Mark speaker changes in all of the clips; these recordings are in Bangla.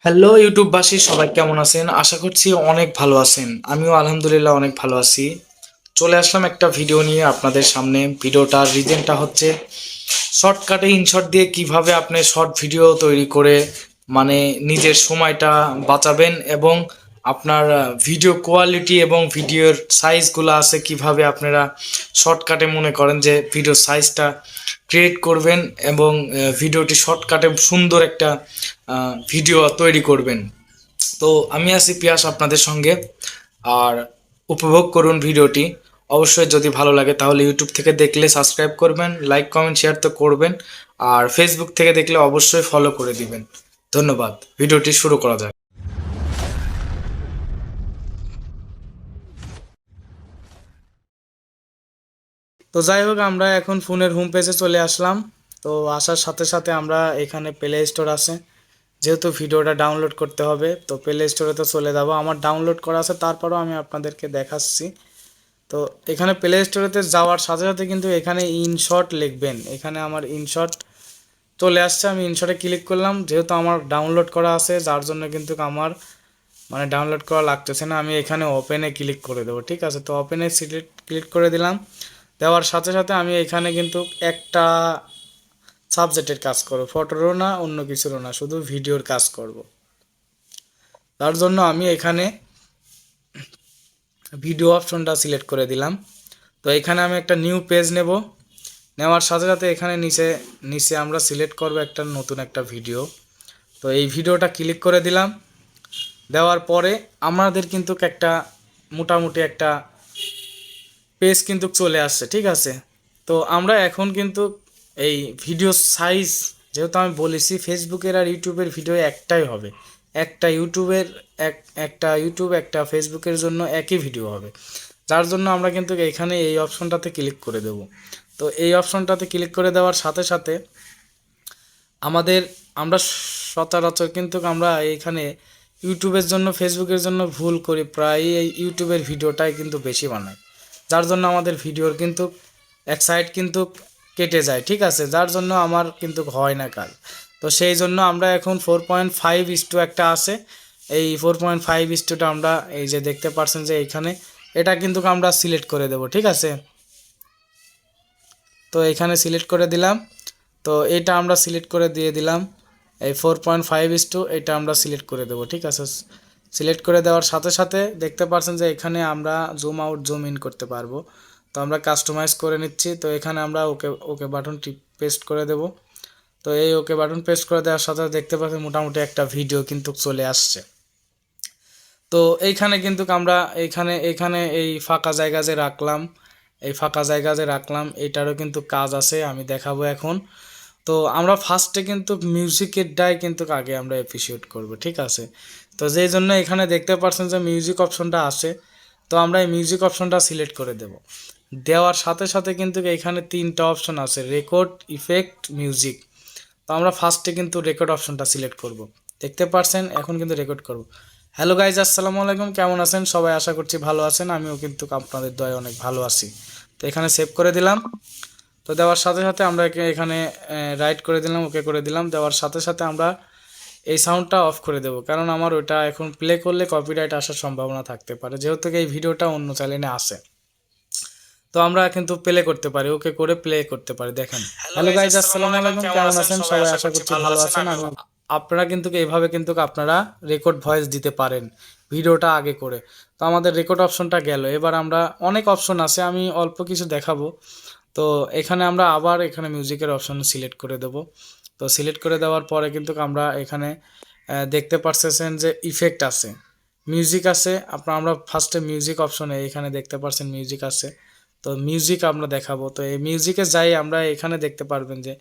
Speaker 1: হ্যালো ইউটিউববাসী, সবাই কেমন আছেন? আশা করছি অনেক ভালো আছেন। আমিও আলহামদুলিল্লাহ অনেক ভালো আছি। চলে আসলাম একটা ভিডিও নিয়ে আপনাদের সামনে। ভিডিওটার রিজনটা হচ্ছে শর্টকাটে ইনশর্ট দিয়ে কিভাবে আপনি শর্ট ভিডিও তৈরি করে মানে নিজের সময়টা বাঁচাবেন এবং আপনার ভিডিও কোয়ালিটি এবং ভিডিওর সাইজগুলো আছে কিভাবে আপনারা শর্টকাটে মনে করেন যে ভিডিও সাইজটা ক্রিয়েট করবেন এবং ভিডিওটি শর্টকাটে সুন্দর একটা ভিডিও তৈরি করবেন। তো আমি আছি পিয়াস আপনাদের সঙ্গে। আর উপভোগ করুন ভিডিওটি। অবশ্যই যদি ভালো লাগে তাহলে ইউটিউব থেকে দেখলে সাবস্ক্রাইব করবেন, লাইক কমেন্ট শেয়ার তো করবেন। আর ফেসবুক থেকে দেখলে অবশ্যই ফলো করে দিবেন। ধন্যবাদ। ভিডিওটি শুরু করা যাক। তো যাই হোক, আমরা এখন ফোনের হোম পেজে চলে আসলাম। তো আসার সাথে সাথে আমরা এখানে প্লে স্টোর আছে, যেহেতু ভিডিওটা ডাউনলোড করতে হবে তো প্লে স্টোরে তো চলে যাব। আমার ডাউনলোড করা আছে, তারপরেও আমি আপনাদেরকে দেখাচ্ছি। তো এখানে প্লে স্টোরেতে যাওয়ার সাথে সাথে কিন্তু এখানে ইনশর্ট লিখবেন। এখানে আমার ইনশর্ট চলে আসছে, আমি ইনশর্টে ক্লিক করলাম। যেহেতু আমার ডাউনলোড করা আছে যার জন্য কিন্তু আমার ডাউনলোড করা লাগতেছে না। আমি এখানে ওপেনে ক্লিক করে দেবো, ঠিক আছে। তো ওপেনে সিলেক্ট ক্লিক করে দিলাম। দেওয়ার সাথে সাথে আমি এখানে কিন্তু একটা সাবজেক্টের কাজ করব, ফটোরও না অন্য কিছুরও না, শুধু ভিডিওর কাজ করব। তার জন্য আমি এখানে ভিডিও অপশনটা সিলেক্ট করে দিলাম। তো এখানে আমি একটা নিউ পেজ নেব। নেওয়ার সাথে সাথে এখানে নিচে নিচে আমরা সিলেক্ট করব একটা নতুন একটা ভিডিও। তো এই ভিডিওটা ক্লিক করে দিলাম। দেওয়ার পরে আমাদের কিন্তু একটা মোটামুটি একটা পেজ কিন্তু চলে আসছে, ঠিক আছে। তো আমরা এখন কিন্তু এই ভিডিও সাইজ, যেহেতু আমি বলেছি ফেসবুকের আর ইউটিউবের ভিডিও একটাই হবে, একটা ইউটিউবের একটা ইউটিউব একটা ফেসবুকের জন্য একই ভিডিও হবে। যার জন্য আমরা কিন্তু এখানে এই অপশনটাতে ক্লিক করে দেব। তো এই অপশনটাতে ক্লিক করে দেওয়ার সাথে সাথে আমাদের আমরা সচরাচর কিন্তু আমরা এইখানে ইউটিউবের জন্য ফেসবুকের জন্য ভুল করি, প্রায় এই ইউটিউবের ভিডিওটাই কিন্তু বেশি বানাই। যার জন্য আমাদের ভিডিওর কিন্তু এক সাইড কিন্তু কেটে যায়, ঠিক আছে। যার জন্য আমার কিন্তু হয় না কাজ। তো সেই জন্য আমরা এখন 4.5:1 একটা আছে, এই 4.5:2টা আমরা এই যে দেখতে পাচ্ছেন যে এইখানে এটা কিন্তু আমরা সিলেক্ট করে দেব, ঠিক আছে। তো এখানে সিলেক্ট করে দিলাম। তো এটা আমরা সিলেক্ট করে দিয়ে দিলাম, এই 4.5:2 এটা আমরা সিলেক্ট করে দেবো, ঠিক আছে। সিলেক্ট করে দেওয়ার সাথে সাথে দেখতে পাচ্ছেন যে এখানে আমরা জুম আউট জুম ইন করতে পারবো। তো আমরা কাস্টমাইজ করে নিচ্ছি। তো এখানে আমরা ওকে ওকে বাটন পেস্ট করে দেব। তো এই ওকে বাটন পেস্ট করে দেওয়ার সাথে দেখতে পাচ্ছেন মোটামুটি একটা ভিডিও কিন্তু চলে আসছে। তো এইখানে কিন্তু আমরা এইখানে এখানে এই ফাঁকা জায়গা যে রাখলাম, এই ফাঁকা জায়গা যে রাখলাম এটারও কিন্তু কাজ আছে, আমি দেখাবো এখন। তো আমরা ফার্স্টে কিন্তু মিউজিকেরটাই কিন্তু আগে আমরা অ্যাপ্রিসিয়েট করব, ঠিক আছে। তো যেই জন্য এখানে দেখতে পাচ্ছেন যে মিউজিক অপশনটা আছে। তো আমরা এই মিউজিক অপশনটা সিলেক্ট করে দেব। দেওয়ার সাথে সাথে কিন্তু এখানে তিনটা অপশন আছে, রেকর্ড, ইফেক্ট, মিউজিক। তো আমরা ফার্স্টে কিন্তু রেকর্ড অপশনটা সিলেক্ট করব। দেখতে পাচ্ছেন এখন কিন্তু রেকর্ড করব। হ্যালো গাইজ, আসসালামু আলাইকুম, কেমন আছেন সবাই? আশা করছি ভালো আছেন। আমিও কিন্তু আপনাদের দয়ায় অনেক ভালো আছি। তো এখানে সেভ করে দিলাম। তো দেওয়ার সাথে সাথে আমরা এখানে রাইট করে দিলাম, ওকে করে দিলাম। দেওয়ার সাথে সাথে আমরা এই সাউন্ডটা অফ করে দেবো, কারণ আমার ওটা এখন প্লে করলে কপিরাইট আসার সম্ভাবনা থাকতে পারে, যেহেতু এই ভিডিওটা অন্য চ্যানেলে আসে। তো আমরা কিন্তু প্লে করতে পারি, ওকে করে প্লে করতে পারি। দেখেন, হ্যালো গাইজ, আসসালামু আলাইকুম, কেমন আছেন সবাই? আশা করছি ভালো আছেন। আপনারা কিন্তু এইভাবে কিন্তু আপনারা রেকর্ড ভয়েস দিতে পারেন ভিডিওটা আগে করে। তো আমাদের রেকর্ড অপশনটা গেল। এবার আমরা অনেক অপশন আছে, আমি অল্প কিছু দেখাবো। তো এখানে আমরা আবার এখানে মিউজিকের অপশন সিলেক্ট করে দেব। তো সিলেক্ট করে দেওয়ার পরে কিন্তু আমরা এখানে দেখতে পারতেছেন যে ইফেক্ট আছে, মিউজিক আছে। আমরা ফার্স্টে মিউজিক অপশনে এখানে দেখতে পাচ্ছেন মিউজিক আছে। তো মিউজিক আমরা দেখাবো। তো এই মিউজিকে যাই আমরা এখানে দেখতে পারবেন যে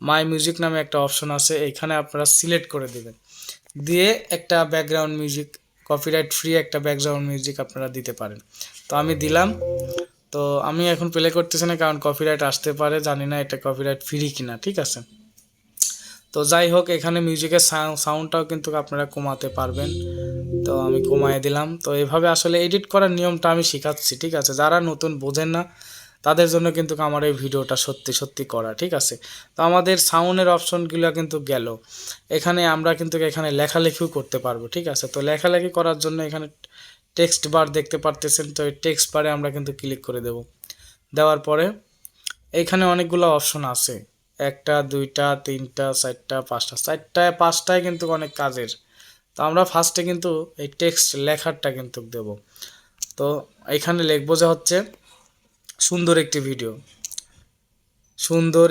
Speaker 1: মাই মিউজিক নামে একটা অপশন আছে, এখানে আপনারা সিলেক্ট করে দেবেন। দিয়ে একটা ব্যাকগ্রাউন্ড মিউজিক, কপিরাইট ফ্রি একটা ব্যাকগ্রাউন্ড মিউজিক আপনারা দিতে পারেন। তো আমি দিলাম। তো আমি এখন প্লে করতেছি না, কারণ কপিরাইট আসতে পারে, জানি না এটা কপিরাইট ফ্রি কিনা, ঠিক আছে। তো যাই হোক, এখানে মিউজিকের সাউন্ডটাও কিন্তু আপনারা কমাতে পারবেন। তো আমি কমায় দিলাম। তো এইভাবে আসলে এডিট করার নিয়মটা আমি শেখাচ্ছি, ঠিক আছে। যারা নতুন বোঝেন না তাদের জন্য কিন্তু আমার এই ভিডিওটা সত্যি সত্যি করা, ঠিক আছে। তো আমাদের সাউন্ডের অপশনগুলো কিন্তু গেল, এখানে আমরা কিন্তু এখানে লেখালেখিও করতে পারবো, ঠিক আছে। তো লেখালেখি করার জন্য এখানে টেক্সট বার দেখতে পারতেছেন, তো এই টেক্সট বারে আমরা কিন্তু ক্লিক করে দেব। দেওয়ার পরে এইখানে অনেকগুলো অপশন আছে, 1টা 2টা 3টা 4টা 5টা, 4টায় 5টায় কিন্তু অনেক কাজের। তো আমরা ফার্স্টে কিন্তু এই টেক্সট লেখারটা কিন্তু দেব। তো এখানে লিখবো যে হচ্ছে সুন্দর একটি ভিডিও, সুন্দর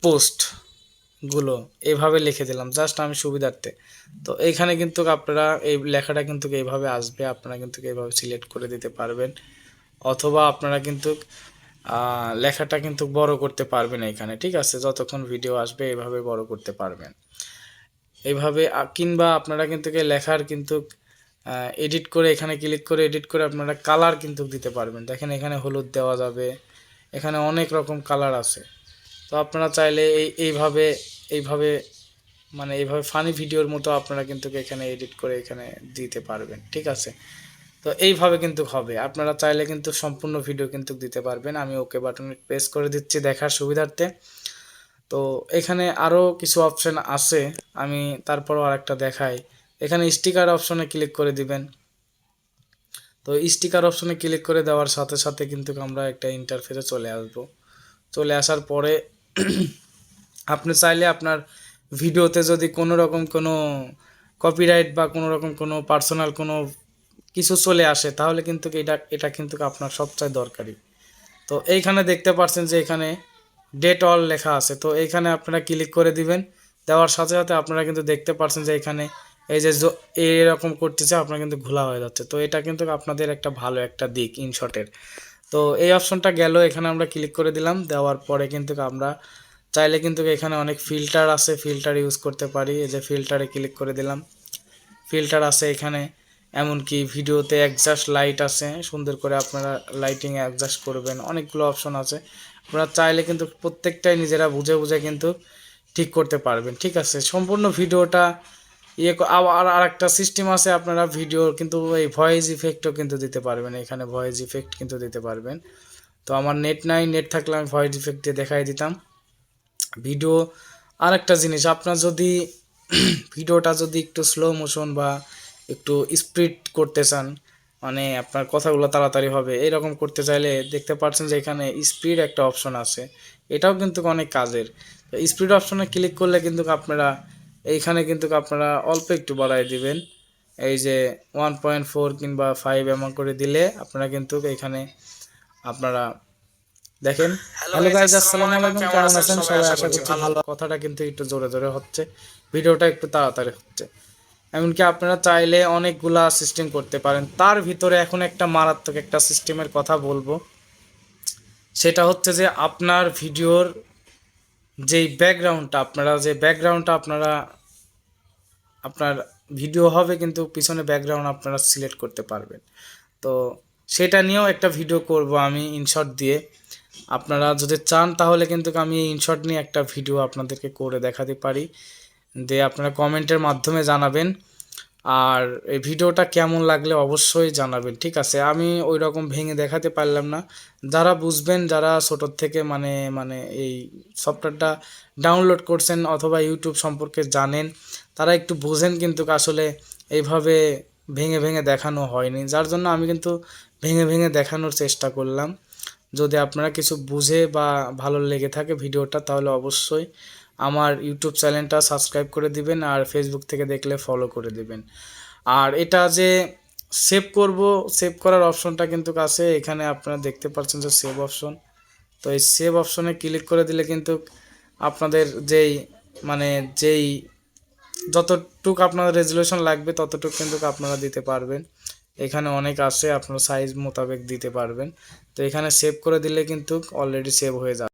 Speaker 1: পোস্টগুলো এভাবে লিখে দিলাম জাস্ট আমি সুবিধার্থে। তো এইখানে কিন্তু আপনারা এই লেখাটা কিন্তু এইভাবে আসবে, আপনারা কিন্তু এইভাবে সিলেক্ট করে দিতে পারবেন, অথবা আপনারা কিন্তু লেখাটা কিন্তু বড় করতে পারবেন এখানে, ঠিক আছে। যতক্ষণ ভিডিও আসবে এইভাবে বড় করতে পারবেন এইভাবে, কিংবা আপনারা কিন্তু লেখার কিন্তু এডিট করে এখানে ক্লিক করে এডিট করে আপনারা কালার কিন্তু দিতে পারবেন। দেখেন এখানে হলুদ দেওয়া যাবে, এখানে অনেক রকম কালার আছে। তো আপনারা চাইলে এইভাবে এইভাবে মানে এইভাবে ফানি ভিডিওর মতো আপনারা কিন্তু এখানে এডিট করে এখানে দিতে পারবেন, ঠিক আছে। তো এইভাবে কিন্তু হবে, আপনারা চাইলে কিন্তু সম্পূর্ণ ভিডিও কিন্তু দিতে পারবেন। আমি ওকে বাটনে প্রেস করে দিচ্ছি দেখার সুবিধার্থে। তো এখানে আরও কিছু অপশন আছে, আমি তারপরও আরেকটা দেখাই। এখানে স্টিকার অপশনে ক্লিক করে দিবেন। তো স্টিকার অপশনে ক্লিক করে দেওয়ার সাথে সাথে কিন্তু আমরা একটা ইন্টারফেসে চলে আসব। চলে আসার পরে আপনি চাইলে আপনার ভিডিওতে যদি কোনো রকম কোনো কপিরাইট বা কোনো রকম কোনো পার্সোনাল কোনো কিছু চলে আসে, তাহলে কিন্তু এটা কিন্তু আপনার সবচেয়ে দরকারি। তো এইখানে দেখতে পাচ্ছেন যে এখানে ডেট অল লেখা আছে, তো এইখানে আপনারা ক্লিক করে দিবেন। দেওয়ার সাথে সাথে আপনারা কিন্তু দেখতে পাচ্ছেন যে এখানে এই যে এরকম করতেছে আপনার কিন্তু ঘোলা হয়ে যাচ্ছে। তো এটা কিন্তু আপনাদের একটা ভালো একটা দিক ইনশটের। তো এই অপশনটা গেল, এখানে আমরা ক্লিক করে দিলাম। দেওয়ার পরে কিন্তু আমরা চাইলে কিন্তু এখানে অনেক ফিল্টার আছে, ফিল্টার ইউজ করতে পারি। এই যে ফিল্টারে ক্লিক করে দিলাম, ফিল্টার আছে এখানে, এমনকি ভিডিওতে অ্যাডজাস্ট লাইট আছে, সুন্দর করে আপনারা লাইটিং অ্যাডজাস্ট করবেন, অনেকগুলো অপশন আছে। আপনারা চাইলে কিন্তু প্রত্যেকটাই নিজেরা বুঝে বুঝে কিন্তু ঠিক করতে পারবেন, ঠিক আছে। সম্পূর্ণ ভিডিওটা আর একটা সিস্টেম আছে, আপনারা ভিডিও কিন্তু এই ভয়েস ইফেক্টও কিন্তু দিতে পারবেন, এখানে ভয়েস ইফেক্ট কিন্তু দিতে পারবেন। তো আমার নেট নাই, নেট থাকলে আমি ভয়েস ইফেক্ট দিয়ে দেখাই দিতাম ভিডিও। আর একটা জিনিস, আপনার যদি ভিডিওটা যদি একটু স্লো মোশন বা একটু স্পিড করতে চান, মানে আপনার কথাগুলো তাড়াতাড়ি হবে এরকম করতে চাইলে দেখতে পাচ্ছেন যে এখানে স্পিড একটা অপশন আছে, এটাও কিন্তু অনেক কাজের। স্পিড অপশনে ক্লিক করলে কিন্তু আপনারা এইখানে কিন্তু আপনারা অল্প একটু বাড়াই দিবেন, এই যে 1.4 কিংবা 5 এমন করে দিলে আপনারা কিন্তু এখানে আপনারা দেখেন। হ্যালো গাইস, আসসালামু আলাইকুম, কেমন আছেন সবাই? আশা করছি ভালো। কথাটা কিন্তু একটু জোরে জোরে হচ্ছে, ভিডিওটা একটু তাড়াতাড়ি হচ্ছে। এমনকি আপনারা চাইলে অনেকগুলা সিস্টেম করতে পারেন, তার ভিতরে এখন একটা মারাত্মক একটা সিস্টেমের কথা বলবো। সেটা হচ্ছে যে আপনার ভিডিওর যেই ব্যাকগ্রাউন্ডটা, আপনারা আপনার ভিডিও হবে কিন্তু পিছনে ব্যাকগ্রাউন্ড আপনারা সিলেক্ট করতে পারবেন। তো সেটা নিয়েও একটা ভিডিও করব আমি ইনশর্ট দিয়ে। আপনারা যদি চান তাহলে কিন্তু আমি ইনশর্ট নিয়ে একটা ভিডিও আপনাদেরকে করে দেখাতে পারি, দিয়ে আপনারা কমেন্টের মাধ্যমে জানাবেন। আর এই ভিডিওটা কেমন লাগলে অবশ্যই জানাবেন, ঠিক আছে। আমি ওই রকম ভেঙে দেখাতে পারলাম না, যারা বুঝবেন, যারা ছোটোর থেকে মানে মানে এই সফটওয়্যারটা ডাউনলোড করছেন অথবা ইউটিউব সম্পর্কে জানেন, তারা একটু বোঝেন কিন্তু আসলে এইভাবে ভেঙে ভেঙে দেখানো হয়নি, যার জন্য আমি কিন্তু ভেঙে ভেঙে দেখানোর চেষ্টা করলাম। যদি আপনারা কিছু বুঝে বা ভালো লেগে থাকে ভিডিওটা, তাহলে অবশ্যই আমার ইউটিউব চ্যানেলটা সাবস্ক্রাইব করে দিবেন, আর ফেসবুক থেকে দেখলে ফলো করে দিবেন। আর এটা যে সেভ করব, সেভ করার অপশনটা কিন্তু আছে, এখানে আপনারা দেখতে পাচ্ছেন যে সেভ অপশন। তো এই সেভ অপশনে ক্লিক করে দিলে কিন্তু আপনাদের যেই যতটুকু আপনার রেজুলেশন লাগবে ততটুকু কিন্তু আপনারা দিতে পারবেন। এখানে অনেক আছে, আপনার সাইজ মোতাবেক দিতে পারবেন। তো এখানে সেভ করে দিলে কিন্তু অলরেডি সেভ হয়ে যাবে।